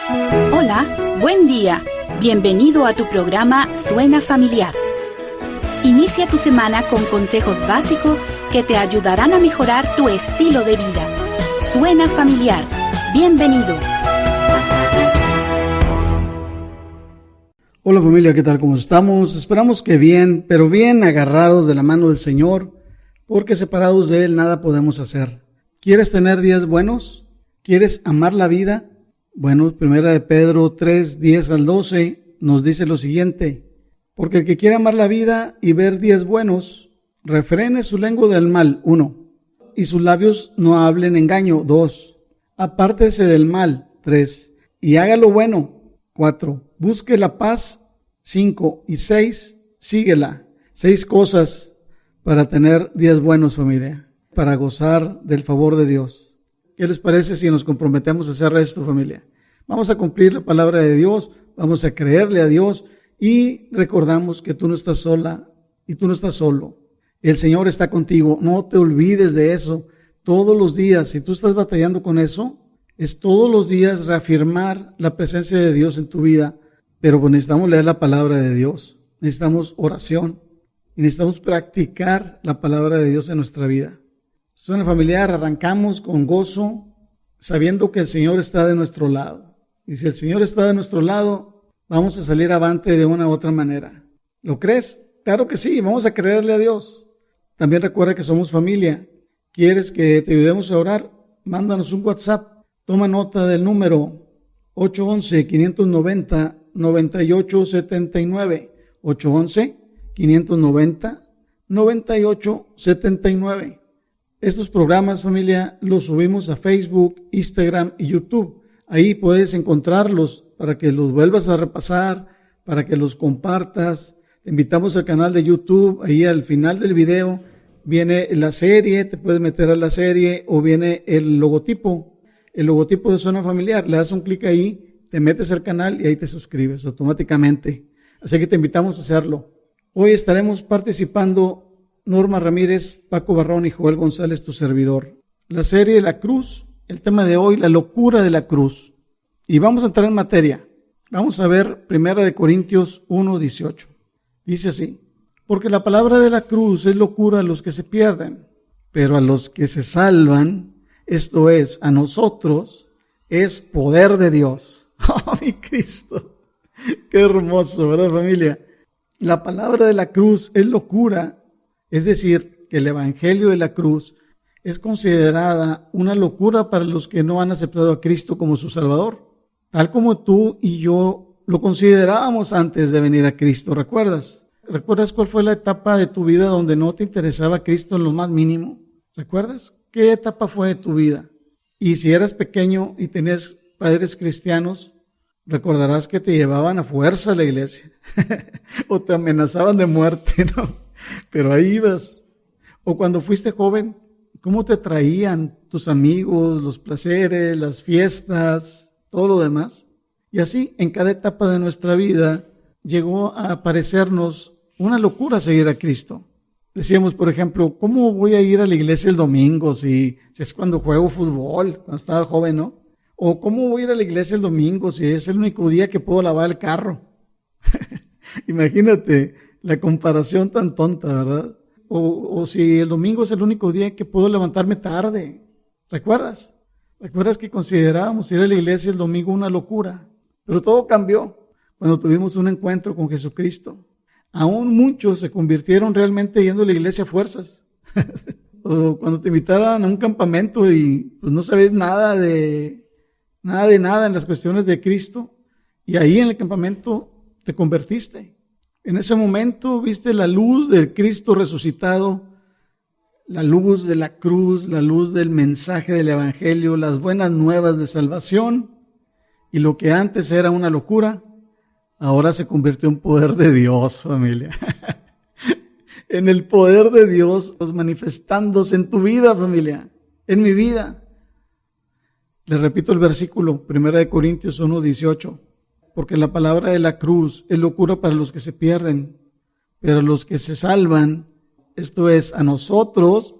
Hola, buen día. Bienvenido a tu programa Suena Familiar. Inicia tu semana con consejos básicos que te ayudarán a mejorar tu estilo de vida. Suena Familiar. Bienvenidos. Hola familia, ¿qué tal? ¿Cómo estamos? Esperamos que bien, pero bien agarrados de la mano del Señor, porque separados de Él nada podemos hacer. ¿Quieres tener días buenos? ¿Quieres amar la vida? Bueno, 1 de Pedro 3, 10 al 12 nos dice lo siguiente: porque el que quiere amar la vida y ver días buenos, refrene su lengua del mal, 1, y sus labios no hablen engaño, 2, apártese del mal, 3, y haga lo bueno, 4, busque la paz, 5, y 6, síguela. 6 cosas para tener días buenos, familia, para gozar del favor de Dios. ¿Qué les parece si nos comprometemos a hacer esto, familia? Vamos a cumplir la palabra de Dios, vamos a creerle a Dios y recordamos que tú no estás sola y tú no estás solo. El Señor está contigo, no te olvides de eso. Todos los días, si tú estás batallando con eso, es todos los días reafirmar la presencia de Dios en tu vida. Pero pues necesitamos leer la palabra de Dios, necesitamos oración y necesitamos practicar la palabra de Dios en nuestra vida. Suena Familiar, arrancamos con gozo, sabiendo que el Señor está de nuestro lado. Y si el Señor está de nuestro lado, vamos a salir avante de una u otra manera. ¿Lo crees? Claro que sí, vamos a creerle a Dios. También recuerda que somos familia. ¿Quieres que te ayudemos a orar? Mándanos un WhatsApp. Toma nota del número 811-590-9879. 811-590-9879. Estos programas, familia, los subimos a Facebook, Instagram y YouTube. Ahí puedes encontrarlos para que los vuelvas a repasar, para que los compartas. Te invitamos al canal de YouTube. Ahí al final del video viene la serie, te puedes meter a la serie o viene el logotipo de Suena Familiar. Le das un clic ahí, te metes al canal y ahí te suscribes automáticamente. Así que te invitamos a hacerlo. Hoy estaremos participando Norma Ramírez, Paco Barrón y Joel González, tu servidor. La serie La Cruz, el tema de hoy, la locura de la cruz. Y vamos a entrar en materia. Vamos a ver 1 Corintios 1:18. Dice así: porque la palabra de la cruz es locura a los que se pierden, pero a los que se salvan, esto es, a nosotros, es poder de Dios. ¡Oh, mi Cristo! ¡Qué hermoso!, ¿verdad, familia? La palabra de la cruz es locura. Es decir, que el evangelio de la cruz es considerada una locura para los que no han aceptado a Cristo como su Salvador, tal como tú y yo lo considerábamos antes de venir a Cristo. ¿Recuerdas? ¿Recuerdas cuál fue la etapa de tu vida donde no te interesaba Cristo en lo más mínimo? ¿Recuerdas? ¿Qué etapa fue de tu vida? Y si eras pequeño y tenías padres cristianos, recordarás que te llevaban a fuerza a la iglesia o te amenazaban de muerte, ¿no? Pero ahí ibas. O cuando fuiste joven, ¿cómo te traían tus amigos, los placeres, las fiestas, todo lo demás? Y así, en cada etapa de nuestra vida, llegó a parecernos una locura seguir a Cristo. Decíamos, por ejemplo, ¿cómo voy a ir a la iglesia el domingo si es cuando juego fútbol, cuando estaba joven, ¿no? O ¿cómo voy a ir a la iglesia el domingo si es el único día que puedo lavar el carro? Imagínate la comparación tan tonta, ¿verdad? O si el domingo es el único día que puedo levantarme tarde. ¿Recuerdas? ¿Recuerdas que considerábamos ir a la iglesia el domingo una locura? Pero todo cambió cuando tuvimos un encuentro con Jesucristo. Aún muchos se convirtieron realmente yendo a la iglesia a fuerzas. O cuando te invitaran a un campamento y pues no sabes nada de nada en las cuestiones de Cristo, y ahí en el campamento te convertiste. En ese momento viste la luz del Cristo resucitado, la luz de la cruz, la luz del mensaje del evangelio, las buenas nuevas de salvación, y lo que antes era una locura, ahora se convirtió en poder de Dios, familia. En el poder de Dios manifestándose en tu vida, familia, en mi vida. Le repito el versículo, 1 Corintios 1:18. Porque la palabra de la cruz es locura para los que se pierden, pero los que se salvan, esto es, a nosotros,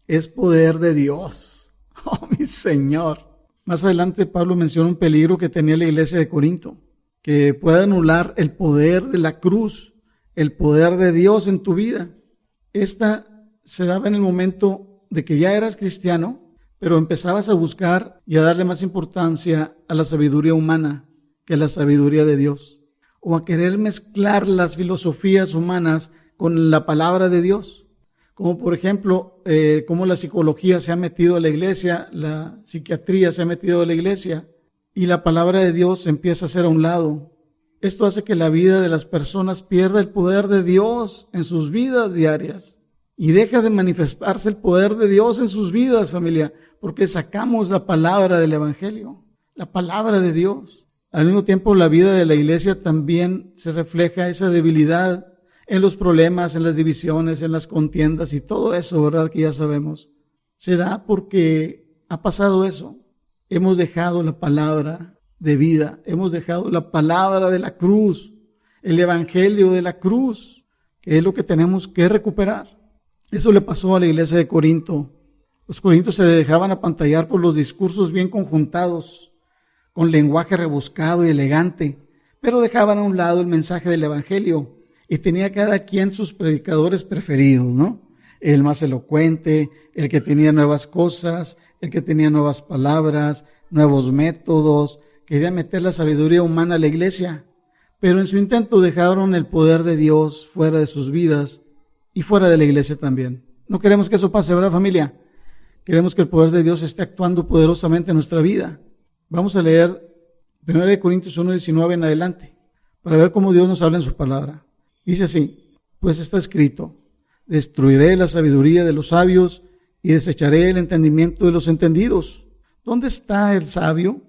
es poder de Dios. Oh, mi Señor. Más adelante Pablo menciona un peligro que tenía la iglesia de Corinto, que puede anular el poder de la cruz, el poder de Dios en tu vida. Esta se daba en el momento de que ya eras cristiano, pero empezabas a buscar y a darle más importancia a la sabiduría humana que a la sabiduría de Dios, o a querer mezclar las filosofías humanas con la palabra de Dios, como por ejemplo, cómo la psicología se ha metido a la iglesia, la psiquiatría se ha metido a la iglesia, y la palabra de Dios empieza a ser a un lado. Esto hace que la vida de las personas pierda el poder de Dios en sus vidas diarias, y deja de manifestarse el poder de Dios en sus vidas, familia, porque sacamos la palabra del evangelio, la palabra de Dios. Al mismo tiempo, la vida de la iglesia también se refleja esa debilidad en los problemas, en las divisiones, en las contiendas y todo eso, ¿verdad? Que ya sabemos. Se da porque ha pasado eso. Hemos dejado la palabra de vida, hemos dejado la palabra de la cruz, el evangelio de la cruz, que es lo que tenemos que recuperar. Eso le pasó a la iglesia de Corinto. Los corintios se dejaban apantallar por los discursos bien conjuntados, con lenguaje rebuscado y elegante, pero dejaban a un lado el mensaje del evangelio y tenía cada quien sus predicadores preferidos, ¿no? El más elocuente, el que tenía nuevas cosas, el que tenía nuevas palabras, nuevos métodos, quería meter la sabiduría humana a la iglesia, pero en su intento dejaron el poder de Dios fuera de sus vidas y fuera de la iglesia también. No queremos que eso pase, ¿verdad, familia? Queremos que el poder de Dios esté actuando poderosamente en nuestra vida. Vamos a leer 1 Corintios 1:19 en adelante, para ver cómo Dios nos habla en su palabra. Dice así: pues está escrito, destruiré la sabiduría de los sabios y desecharé el entendimiento de los entendidos. ¿Dónde está el sabio?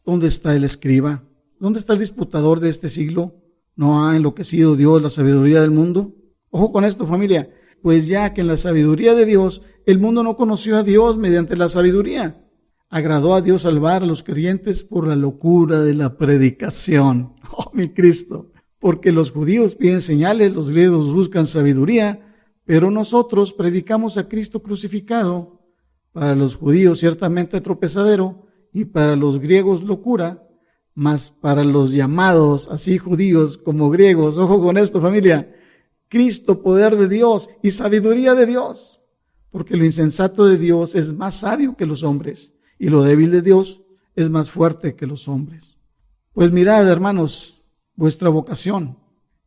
¿Dónde está el escriba? ¿Dónde está el disputador de este siglo? ¿No ha enloquecido Dios la sabiduría del mundo? Ojo con esto, familia, pues ya que en la sabiduría de Dios el mundo no conoció a Dios mediante la sabiduría, agradó a Dios salvar a los creyentes por la locura de la predicación. Oh, mi Cristo, porque los judíos piden señales, los griegos buscan sabiduría, pero nosotros predicamos a Cristo crucificado, para los judíos ciertamente tropezadero y para los griegos locura, mas para los llamados, así judíos como griegos, ojo con esto, familia, Cristo, poder de Dios y sabiduría de Dios, porque lo insensato de Dios es más sabio que los hombres y lo débil de Dios es más fuerte que los hombres. Pues mirad, hermanos, vuestra vocación,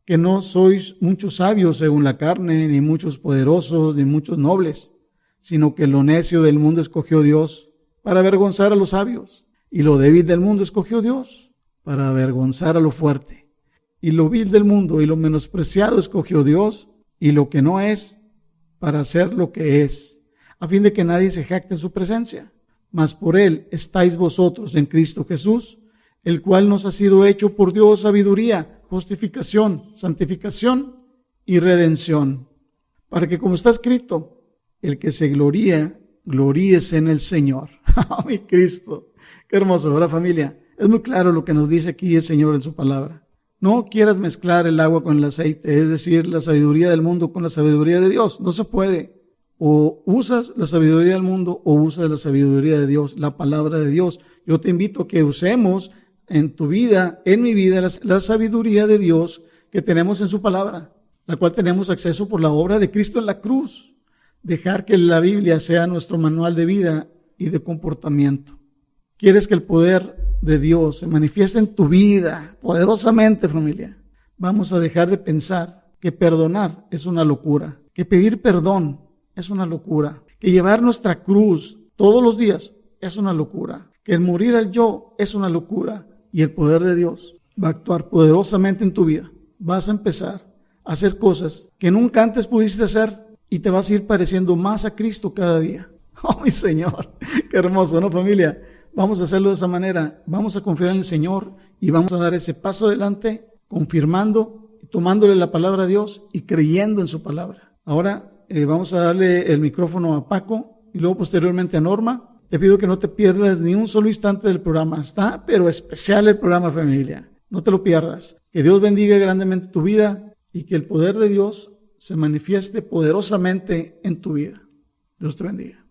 que no sois muchos sabios según la carne, ni muchos poderosos, ni muchos nobles, sino que lo necio del mundo escogió Dios para avergonzar a los sabios, y lo débil del mundo escogió Dios para avergonzar a lo fuerte. Y lo vil del mundo y lo menospreciado escogió Dios, y lo que no es, para hacer lo que es, a fin de que nadie se jacte en su presencia. Mas por él estáis vosotros en Cristo Jesús, el cual nos ha sido hecho por Dios sabiduría, justificación, santificación y redención, para que, como está escrito, el que se gloría, gloríese en el Señor. ¡Oh, mi Cristo! Qué hermoso, ¿verdad, familia? Es muy claro lo que nos dice aquí el Señor en su palabra. No quieras mezclar el agua con el aceite, es decir, la sabiduría del mundo con la sabiduría de Dios. No se puede. O usas la sabiduría del mundo o usas la sabiduría de Dios, la palabra de Dios. Yo te invito a que usemos en tu vida, en mi vida, la sabiduría de Dios que tenemos en su palabra, la cual tenemos acceso por la obra de Cristo en la cruz. Dejar que la Biblia sea nuestro manual de vida y de comportamiento. ¿Quieres que el poder de Dios se manifieste en tu vida poderosamente, familia? Vamos a dejar de pensar que perdonar es una locura, que pedir perdón es una locura, que llevar nuestra cruz todos los días es una locura, que el morir al yo es una locura, y el poder de Dios va a actuar poderosamente en tu vida. Vas a empezar a hacer cosas que nunca antes pudiste hacer y te vas a ir pareciendo más a Cristo cada día. Oh, mi Señor, qué hermoso, ¿no, familia? Vamos a hacerlo de esa manera, vamos a confiar en el Señor y vamos a dar ese paso adelante, confirmando, tomándole la palabra a Dios y creyendo en su palabra. Ahora vamos a darle el micrófono a Paco y luego posteriormente a Norma. Te pido que no te pierdas ni un solo instante del programa. Está, pero especial el programa, familia. No te lo pierdas. Que Dios bendiga grandemente tu vida y que el poder de Dios se manifieste poderosamente en tu vida. Dios te bendiga.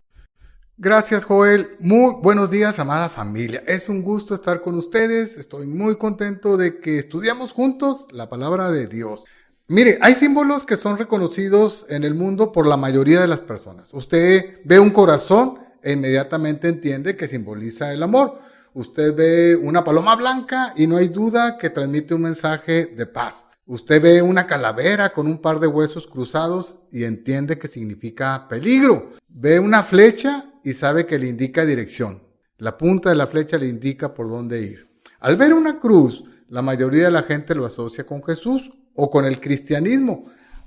Gracias, Joel. Muy buenos días, amada familia. Es un gusto estar con ustedes. Estoy muy contento de que estudiamos juntos la palabra de Dios. Mire, hay símbolos que son reconocidos en el mundo por la mayoría de las personas. Usted ve un corazón e inmediatamente entiende que simboliza el amor. Usted ve una paloma blanca y no hay duda que transmite un mensaje de paz. Usted ve una calavera con un par de huesos cruzados y entiende que significa peligro. Ve una flecha y sabe que le indica dirección. La punta de la flecha le indica por dónde ir. Al ver una cruz, la mayoría de la gente lo asocia con Jesús o con el cristianismo.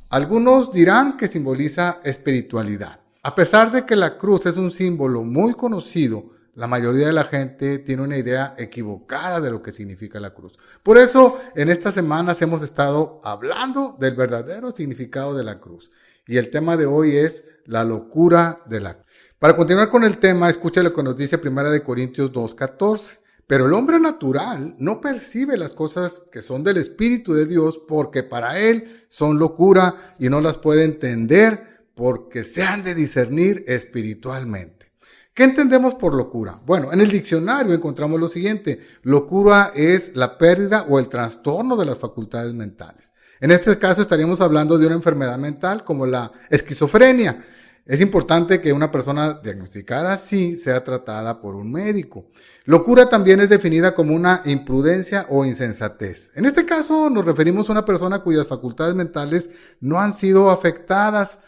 Algunos dirán que simboliza espiritualidad. A pesar de que la cruz es un símbolo muy conocido, la mayoría de la gente tiene una idea equivocada de lo que significa la cruz. Por eso, en estas semanas hemos estado hablando del verdadero significado de la cruz. Y el tema de hoy es la locura de la cruz. Para continuar con el tema, escucha lo que nos dice 1 Corintios 2:14. Pero el hombre natural no percibe las cosas que son del Espíritu de Dios porque para él son locura y no las puede entender porque se han de discernir espiritualmente. ¿Qué entendemos por locura? Bueno, en el diccionario encontramos lo siguiente. Locura es la pérdida o el trastorno de las facultades mentales. En este caso estaríamos hablando de una enfermedad mental como la esquizofrenia. Es importante que una persona diagnosticada así sea tratada por un médico. Locura también es definida como una imprudencia o insensatez. En este caso nos referimos a una persona cuyas facultades mentales no han sido afectadas,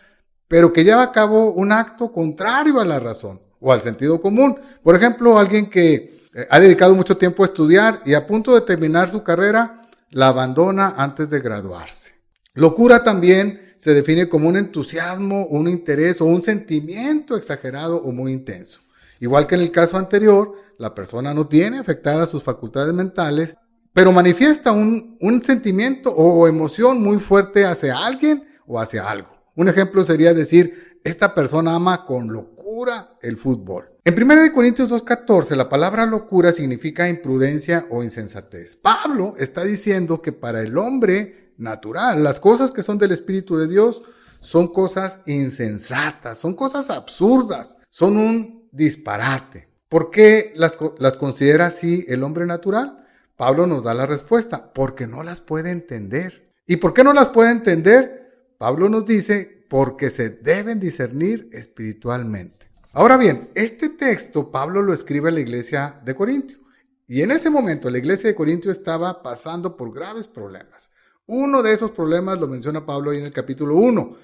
pero que lleva a cabo un acto contrario a la razón o al sentido común. Por ejemplo, alguien que ha dedicado mucho tiempo a estudiar y a punto de terminar su carrera, la abandona antes de graduarse. Locura también se define como un entusiasmo, un interés o un sentimiento exagerado o muy intenso. Igual que en el caso anterior, la persona no tiene afectadas sus facultades mentales, pero manifiesta un sentimiento o emoción muy fuerte hacia alguien o hacia algo. Un ejemplo sería decir, esta persona ama con locura el fútbol. En 1 Corintios 2:14, la palabra locura significa imprudencia o insensatez. Pablo está diciendo que para el hombre natural, las cosas que son del Espíritu de Dios son cosas insensatas, son cosas absurdas, son un disparate. ¿Por qué las considera así el hombre natural? Pablo nos da la respuesta, porque no las puede entender. ¿Y por qué no las puede entender? Pablo nos dice, porque se deben discernir espiritualmente. Ahora bien, este texto Pablo lo escribe a la iglesia de Corintio. Y en ese momento la iglesia de Corintio estaba pasando por graves problemas. Uno de esos problemas lo menciona Pablo ahí en el capítulo 1.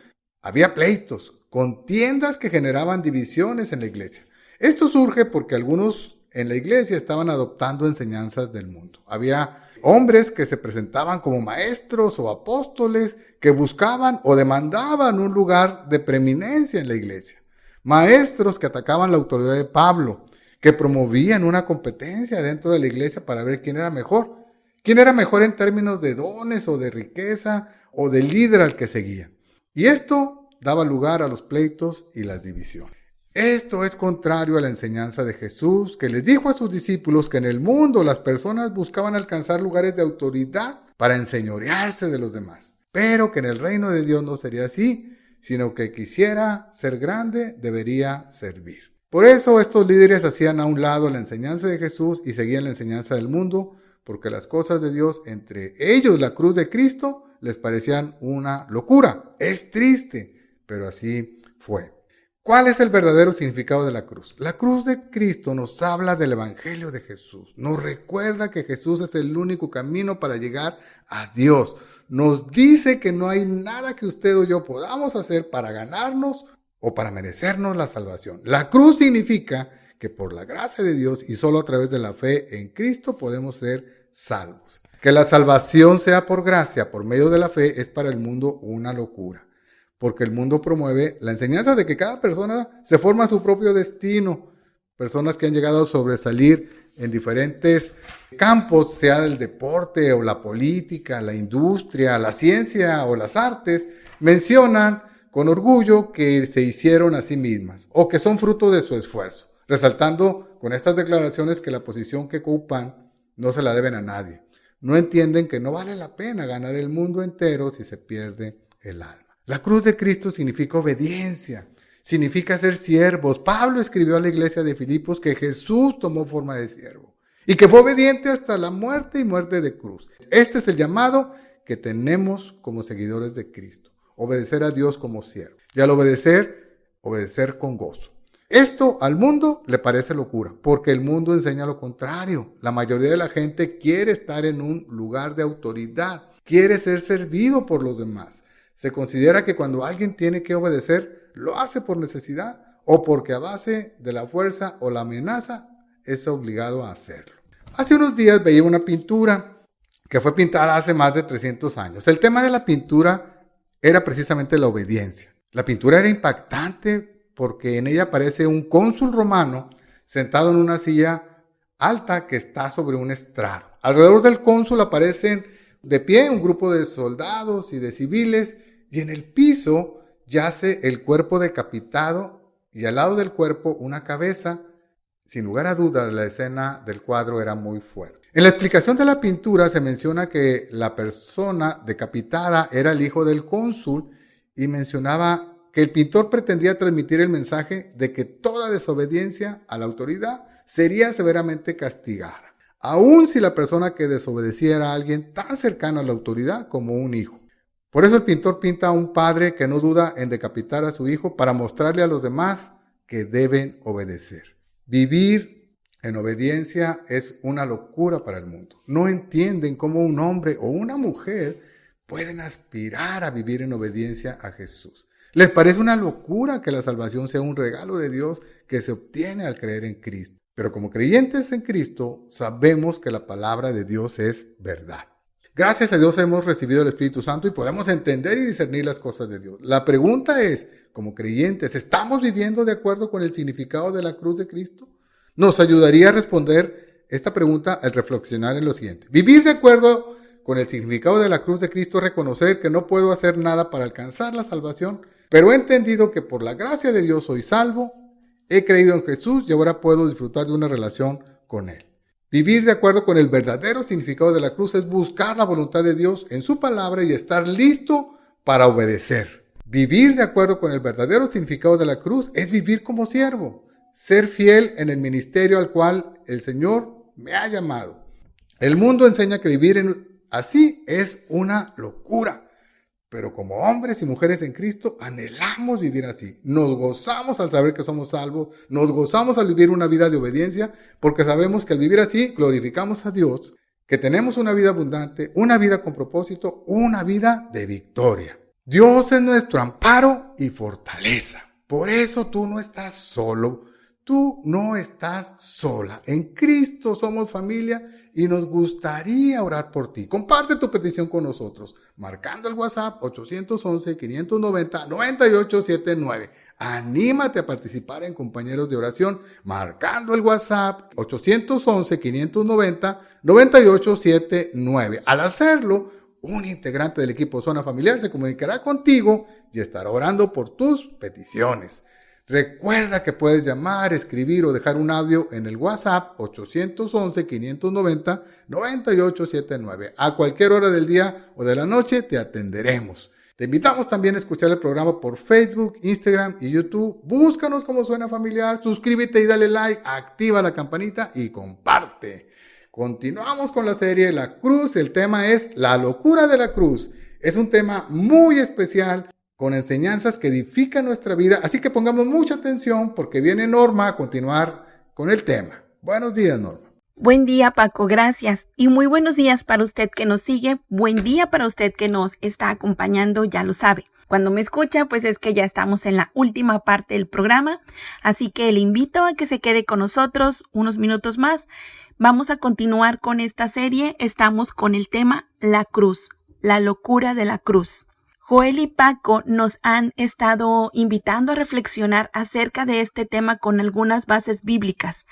Había pleitos, contiendas que generaban divisiones en la iglesia. Esto surge porque algunos en la iglesia estaban adoptando enseñanzas del mundo. Había hombres que se presentaban como maestros o apóstoles que buscaban o demandaban un lugar de preeminencia en la iglesia. Maestros que atacaban la autoridad de Pablo, que promovían una competencia dentro de la iglesia para ver quién era mejor. ¿Quién era mejor en términos de dones o de riqueza o de líder al que seguía? Y esto daba lugar a los pleitos y las divisiones. Esto es contrario a la enseñanza de Jesús, que les dijo a sus discípulos que en el mundo las personas buscaban alcanzar lugares de autoridad para enseñorearse de los demás, pero que en el reino de Dios no sería así, sino que quisiera ser grande debería servir. Por eso estos líderes hacían a un lado la enseñanza de Jesús y seguían la enseñanza del mundo, porque las cosas de Dios, entre ellos la cruz de Cristo, les parecían una locura. Es triste, pero así fue. ¿Cuál es el verdadero significado de la cruz? La cruz de Cristo nos habla del Evangelio de Jesús. Nos recuerda que Jesús es el único camino para llegar a Dios. Nos dice que no hay nada que usted o yo podamos hacer para ganarnos o para merecernos la salvación. La cruz significa que por la gracia de Dios y solo a través de la fe en Cristo podemos ser salvos. Que la salvación sea por gracia, por medio de la fe, es para el mundo una locura. Porque el mundo promueve la enseñanza de que cada persona se forma su propio destino. Personas que han llegado a sobresalir en diferentes campos, sea el deporte o la política, la industria, la ciencia o las artes, mencionan con orgullo que se hicieron a sí mismas o que son fruto de su esfuerzo, resaltando con estas declaraciones que la posición que ocupan no se la deben a nadie. No entienden que no vale la pena ganar el mundo entero si se pierde el alma. La cruz de Cristo significa obediencia, significa ser siervos. Pablo escribió a la iglesia de Filipos que Jesús tomó forma de siervo y que fue obediente hasta la muerte y muerte de cruz. Este es el llamado que tenemos como seguidores de Cristo, obedecer a Dios como siervo. Y al obedecer con gozo. Esto al mundo le parece locura, porque el mundo enseña lo contrario. La mayoría de la gente quiere estar en un lugar de autoridad, quiere ser servido por los demás. Se considera que cuando alguien tiene que obedecer, lo hace por necesidad o porque a base de la fuerza o la amenaza es obligado a hacerlo. Hace unos días veía una pintura que fue pintada hace más de 300 años. El tema de la pintura era precisamente la obediencia. La pintura era impactante porque en ella aparece un cónsul romano sentado en una silla alta que está sobre un estrado. Alrededor del cónsul aparecen de pie un grupo de soldados y de civiles, y en el piso yace el cuerpo decapitado y al lado del cuerpo una cabeza. Sin lugar a dudas, la escena del cuadro era muy fuerte. En la explicación de la pintura se menciona que la persona decapitada era el hijo del cónsul y mencionaba que el pintor pretendía transmitir el mensaje de que toda desobediencia a la autoridad sería severamente castigada, aun si la persona que desobedecía era alguien tan cercano a la autoridad como un hijo. Por eso el pintor pinta a un padre que no duda en decapitar a su hijo para mostrarle a los demás que deben obedecer. Vivir en obediencia es una locura para el mundo. No entienden cómo un hombre o una mujer pueden aspirar a vivir en obediencia a Jesús. Les parece una locura que la salvación sea un regalo de Dios que se obtiene al creer en Cristo. Pero como creyentes en Cristo, sabemos que la palabra de Dios es verdad. Gracias a Dios hemos recibido el Espíritu Santo y podemos entender y discernir las cosas de Dios. La pregunta es, como creyentes, ¿estamos viviendo de acuerdo con el significado de la cruz de Cristo? Nos ayudaría a responder esta pregunta al reflexionar en lo siguiente. Vivir de acuerdo con el significado de la cruz de Cristo es reconocer que no puedo hacer nada para alcanzar la salvación, pero he entendido que por la gracia de Dios soy salvo, he creído en Jesús y ahora puedo disfrutar de una relación con Él. Vivir de acuerdo con el verdadero significado de la cruz es buscar la voluntad de Dios en su palabra y estar listo para obedecer. Vivir de acuerdo con el verdadero significado de la cruz es vivir como siervo, ser fiel en el ministerio al cual el Señor me ha llamado. El mundo enseña que vivir así es una locura. Pero como hombres y mujeres en Cristo, anhelamos vivir así. Nos gozamos al saber que somos salvos, nos gozamos al vivir una vida de obediencia, porque sabemos que al vivir así glorificamos a Dios, que tenemos una vida abundante, una vida con propósito, una vida de victoria. Dios es nuestro amparo y fortaleza. Por eso tú no estás solo, tú no estás sola. En Cristo somos familia y nos gustaría orar por ti. Comparte tu petición con nosotros, marcando el WhatsApp 811-590-9879. Anímate a participar en Compañeros de Oración, marcando el WhatsApp 811-590-9879. Al hacerlo, un integrante del equipo Zona Familiar se comunicará contigo y estará orando por tus peticiones. Recuerda que puedes llamar, escribir o dejar un audio en el WhatsApp 811-590-9879. A cualquier hora del día o de la noche te atenderemos. Te invitamos también a escuchar el programa por Facebook, Instagram y YouTube. Búscanos como Suena Familiar, suscríbete y dale like, activa la campanita y comparte. Continuamos con la serie La Cruz. El tema es La locura de la cruz. Es un tema muy especial, con enseñanzas que edifican nuestra vida, así que pongamos mucha atención porque viene Norma a continuar con el tema. Buenos días, Norma. Buen día, Paco, gracias. Y muy buenos días para usted que nos sigue. Buen día para usted que nos está acompañando, ya lo sabe. Cuando me escucha, pues es que ya estamos en la última parte del programa, así que le invito a que se quede con nosotros unos minutos más. Vamos a continuar con esta serie. Estamos con el tema La Cruz, la locura de la cruz. Joel y Paco nos han estado invitando a reflexionar acerca de este tema con algunas bases bíblicas.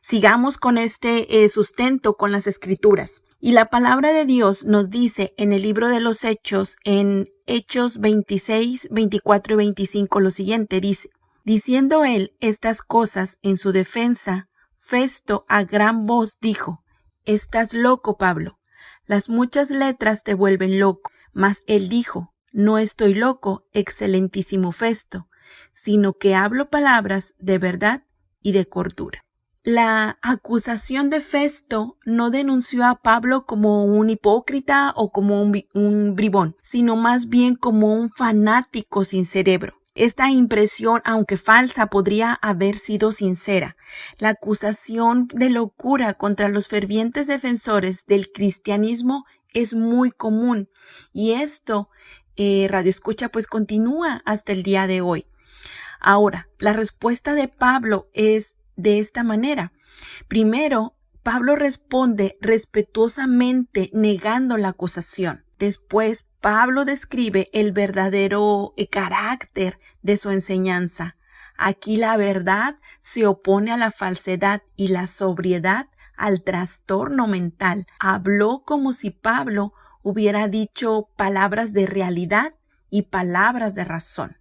Sigamos con este sustento con las Escrituras. Y la palabra de Dios nos dice en el libro de los Hechos, en Hechos 26, 24 y 25, lo siguiente dice: diciendo él estas cosas en su defensa, Festo a gran voz dijo: estás loco, Pablo, las muchas letras te vuelven loco. Mas él dijo: no estoy loco, excelentísimo Festo, sino que hablo palabras de verdad y de cordura. La acusación de Festo no denunció a Pablo como un hipócrita o como un bribón, sino más bien como un fanático sin cerebro. Esta impresión, aunque falsa, podría haber sido sincera. La acusación de locura contra los fervientes defensores del cristianismo es muy común, y esto, Radio Escucha, pues continúa hasta el día de hoy. Ahora, la respuesta de Pablo es de esta manera. Primero, Pablo responde respetuosamente negando la acusación. Después, Pablo describe el verdadero carácter de su enseñanza. Aquí la verdad se opone a la falsedad y la sobriedad al trastorno mental. Habló como si Pablo hubiera dicho palabras de realidad y palabras de razón.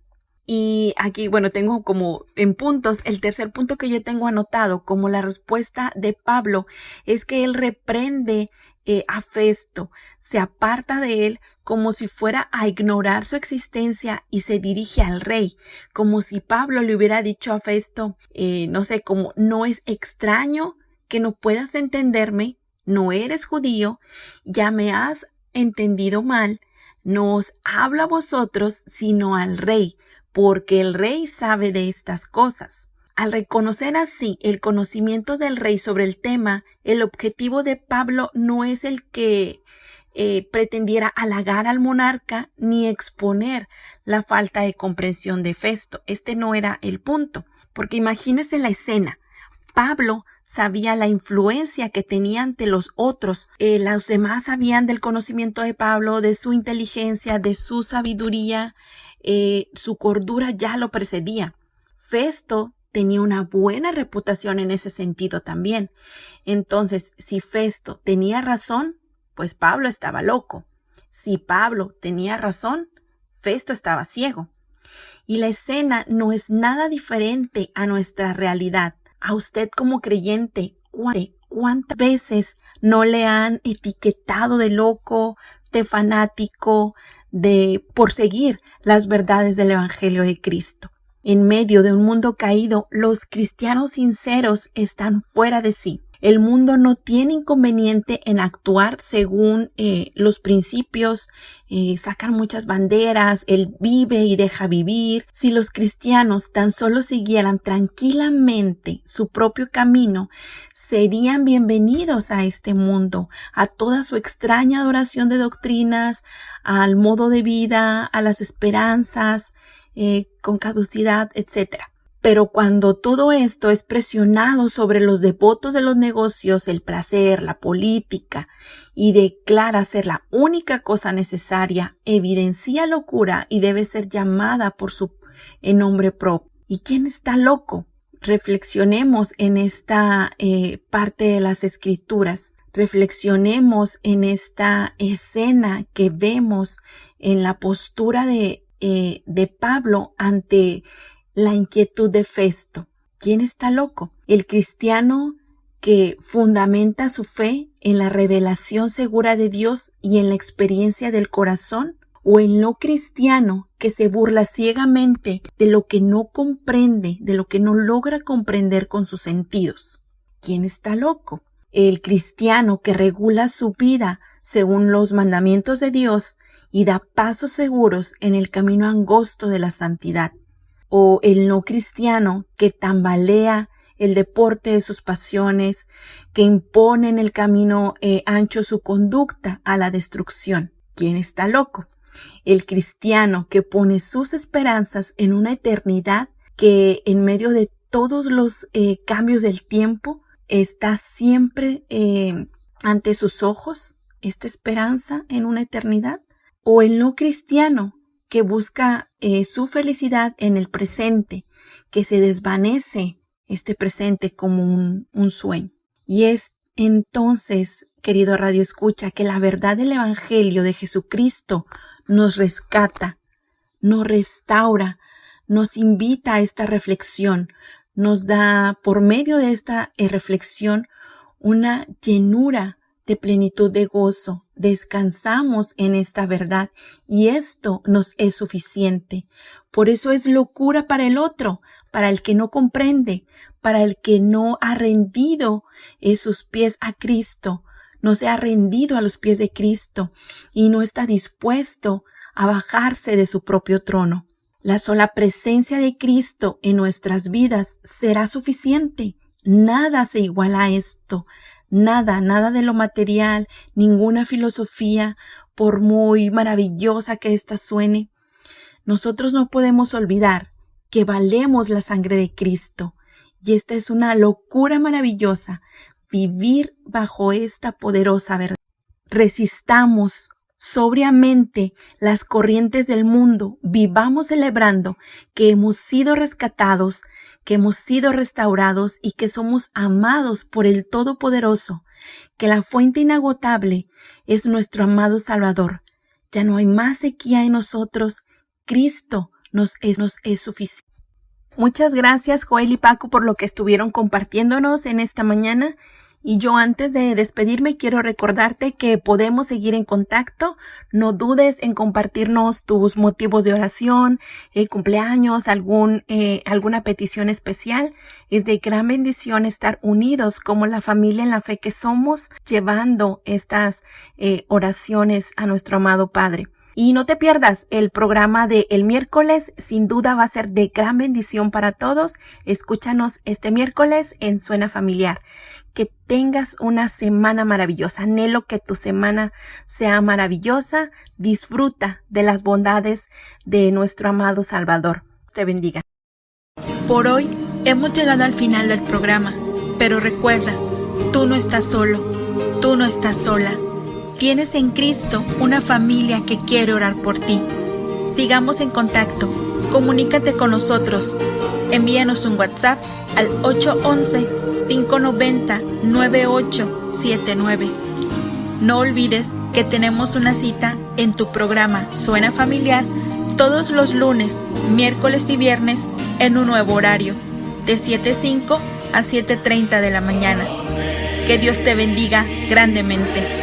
Y aquí, bueno, tengo como en puntos, el tercer punto que yo tengo anotado como la respuesta de Pablo es que él reprende a Festo, se aparta de él como si fuera a ignorar su existencia y se dirige al rey, como si Pablo le hubiera dicho a Festo, no sé, como no es extraño que no puedas entenderme, no eres judío, ya me has entendido mal, no os hablo a vosotros sino al rey, porque el rey sabe de estas cosas. Al reconocer así el conocimiento del rey sobre el tema, el objetivo de Pablo no es el que pretendiera halagar al monarca ni exponer la falta de comprensión de Festo. Este no era el punto, porque imagínense la escena. Pablo sabía la influencia que tenía ante los otros. Los demás sabían del conocimiento de Pablo, de su inteligencia, de su sabiduría. Su cordura ya lo precedía. Festo tenía una buena reputación en ese sentido también. Entonces, si Festo tenía razón, pues Pablo estaba loco. Si Pablo tenía razón, Festo estaba ciego. Y la escena no es nada diferente a nuestra realidad. A usted como creyente, ¿cuántas veces no le han etiquetado de loco, de fanático, por seguir las verdades del Evangelio de Cristo? En medio de un mundo caído, los cristianos sinceros están fuera de sí. El mundo no tiene inconveniente en actuar según los principios, sacan muchas banderas, él vive y deja vivir. Si los cristianos tan solo siguieran tranquilamente su propio camino, serían bienvenidos a este mundo, a toda su extraña adoración de doctrinas, al modo de vida, a las esperanzas, con caducidad, etc. Pero cuando todo esto es presionado sobre los devotos de los negocios, el placer, la política, y declara ser la única cosa necesaria, evidencia locura y debe ser llamada por su nombre propio. ¿Y quién está loco? Reflexionemos en esta parte de las Escrituras. Reflexionemos en esta escena que vemos en la postura de Pablo ante la inquietud de Festo. ¿Quién está loco? ¿El cristiano que fundamenta su fe en la revelación segura de Dios y en la experiencia del corazón? ¿O el no cristiano que se burla ciegamente de lo que no comprende, de lo que no logra comprender con sus sentidos? ¿Quién está loco? ¿El cristiano que regula su vida según los mandamientos de Dios y da pasos seguros en el camino angosto de la santidad? ¿O el no cristiano que tambalea el deporte de sus pasiones, que impone en el camino ancho su conducta a la destrucción? ¿Quién está loco? El cristiano que pone sus esperanzas en una eternidad que en medio de todos los cambios del tiempo está siempre ante sus ojos, esta esperanza en una eternidad. ¿O el no cristiano que busca su felicidad en el presente, que se desvanece este presente como un sueño? Y es entonces, querido Radio Escucha, que la verdad del Evangelio de Jesucristo nos rescata, nos restaura, nos invita a esta reflexión, nos da por medio de esta reflexión una llenura de plenitud de gozo. Descansamos en esta verdad y esto nos es suficiente. Por eso es locura para el otro, para el que no comprende, para el que no ha rendido sus pies a Cristo, no se ha rendido a los pies de Cristo y no está dispuesto a bajarse de su propio trono. La sola presencia de Cristo en nuestras vidas será suficiente. Nada se iguala a esto. Nada de lo material, ninguna filosofía, por muy maravillosa que ésta suene. Nosotros no podemos olvidar que valemos la sangre de Cristo. Y esta es una locura maravillosa, vivir bajo esta poderosa verdad. Resistamos sobriamente las corrientes del mundo, vivamos celebrando que hemos sido rescatados, que hemos sido restaurados y que somos amados por el Todopoderoso, que la fuente inagotable es nuestro amado Salvador. Ya no hay más sequía en nosotros, Cristo nos es suficiente. Muchas gracias, Joel y Paco, por lo que estuvieron compartiéndonos en esta mañana. Y yo, antes de despedirme, quiero recordarte que podemos seguir en contacto. No dudes en compartirnos tus motivos de oración, cumpleaños, alguna petición especial. Es de gran bendición estar unidos como la familia en la fe que somos, llevando estas oraciones a nuestro amado Padre. Y no te pierdas el programa de el miércoles, sin duda va a ser de gran bendición para todos. Escúchanos este miércoles en Suena Familiar. Que tengas una semana maravillosa. Anhelo que tu semana sea maravillosa. Disfruta de las bondades de nuestro amado Salvador. Te bendiga. Por hoy hemos llegado al final del programa, pero recuerda, tú no estás solo, tú no estás sola. Tienes en Cristo una familia que quiere orar por ti. Sigamos en contacto. Comunícate con nosotros. Envíanos un WhatsApp al 811-590-9879. No olvides que tenemos una cita en tu programa Suena Familiar todos los lunes, miércoles y viernes en un nuevo horario, de 7:05 a 7:30 de la mañana. Que Dios te bendiga grandemente.